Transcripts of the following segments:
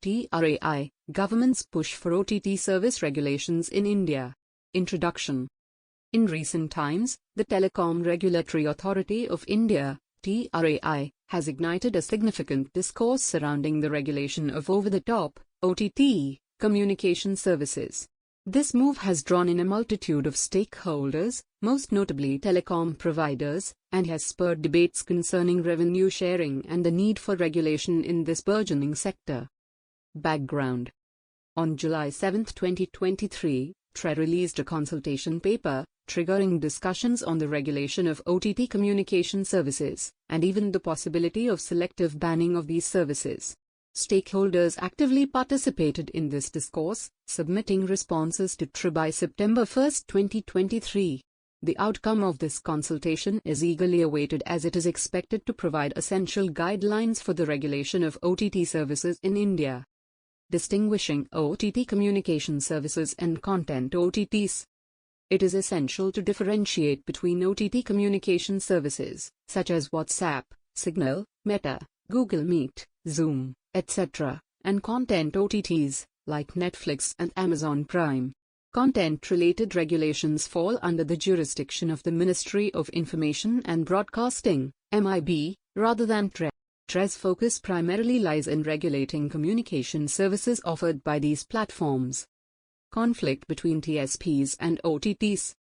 TRAI, Government's Push for OTT Service Regulations in India. Introduction. In recent times, the Telecom Regulatory Authority of India, TRAI, has ignited a significant discourse surrounding the regulation of over-the-top, OTT, communication services. This move has drawn in a multitude of stakeholders, most notably telecom providers, and has spurred debates concerning revenue sharing and the need for regulation in this burgeoning sector. Background. On July 7, 2023, TRAI released a consultation paper, triggering discussions on the regulation of OTT communication services, and even the possibility of selective banning of these services. Stakeholders actively participated in this discourse, submitting responses to TRAI by September 1, 2023. The outcome of this consultation is eagerly awaited as it is expected to provide essential guidelines for the regulation of OTT services in India. Distinguishing OTT communication services and content OTTs. It is essential to differentiate between OTT communication services, such as WhatsApp, Signal, Meta, Google Meet, Zoom, etc., and content OTTs, like Netflix and Amazon Prime. Content-related regulations fall under the jurisdiction of the Ministry of Information and Broadcasting, MIB, rather than TRAI. TRAI's focus primarily lies in regulating communication services offered by these platforms. Conflict between TSPs and OTTs.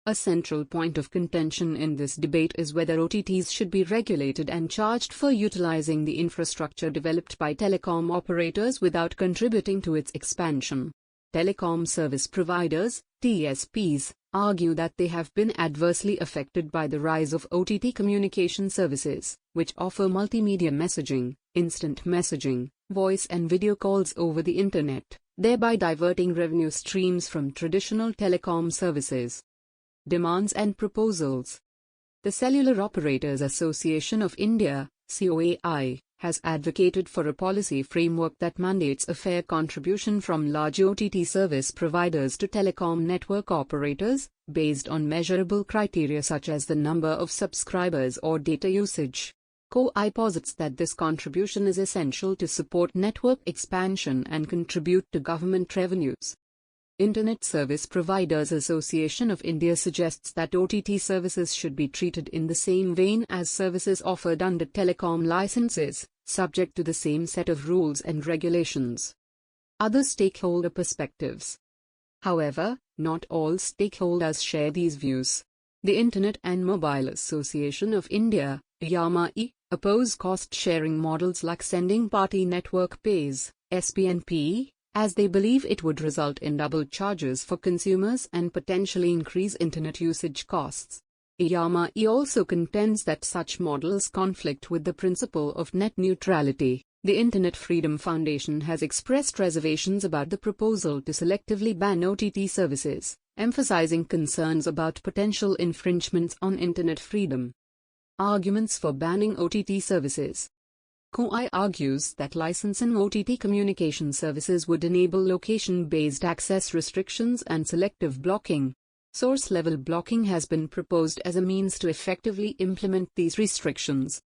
A central point of contention in this debate is whether OTTs should be regulated and charged for utilizing the infrastructure developed by telecom operators without contributing to its expansion. Telecom service providers, TSPs, argue that they have been adversely affected by the rise of OTT communication services, which offer multimedia messaging, instant messaging, voice and video calls over the Internet, thereby diverting revenue streams from traditional telecom services. Demands and proposals. The Cellular Operators Association of India, COAI, has advocated for a policy framework that mandates a fair contribution from large OTT service providers to telecom network operators, based on measurable criteria such as the number of subscribers or data usage. COAI posits that this contribution is essential to support network expansion and contribute to government revenues. Internet Service Providers Association of India suggests that OTT services should be treated in the same vein as services offered under telecom licenses, subject to the same set of rules and regulations. Other stakeholder perspectives. However, not all stakeholders share these views. The Internet and Mobile Association of India, IAMI, oppose cost-sharing models like Sending Party Network Pays, SPNP, as they believe it would result in double charges for consumers and potentially increase internet usage costs. IAMI also contends that such models conflict with the principle of net neutrality. The Internet Freedom Foundation has expressed reservations about the proposal to selectively ban OTT services, emphasizing concerns about potential infringements on internet freedom. Arguments for banning OTT services. COAI argues that licensing OTT communication services would enable location-based access restrictions and selective blocking. Source-level blocking has been proposed as a means to effectively implement these restrictions.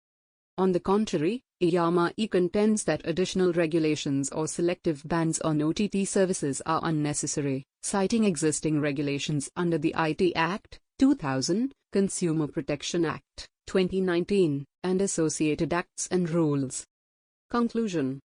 On the contrary, IAMI contends that additional regulations or selective bans on OTT services are unnecessary, citing existing regulations under the IT Act, 2000, Consumer Protection Act, 2019, and associated acts and rules. Conclusion.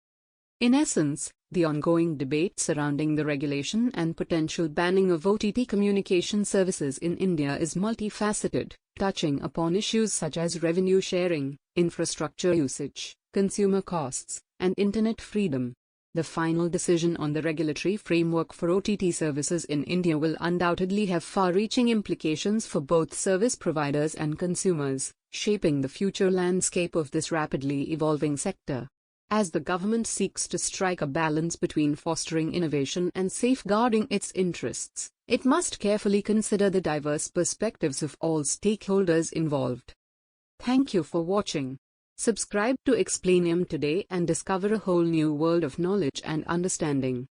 In essence, the ongoing debate surrounding the regulation and potential banning of OTT communication services in India is multifaceted, touching upon issues such as revenue sharing, infrastructure usage, consumer costs, and internet freedom. The final decision on the regulatory framework for OTT services in India will undoubtedly have far-reaching implications for both service providers and consumers, shaping the future landscape of this rapidly evolving sector. As the government seeks to strike a balance between fostering innovation and safeguarding its interests, it must carefully consider the diverse perspectives of all stakeholders involved. Thank you for watching. Subscribe to Explanium today and discover a whole new world of knowledge and understanding.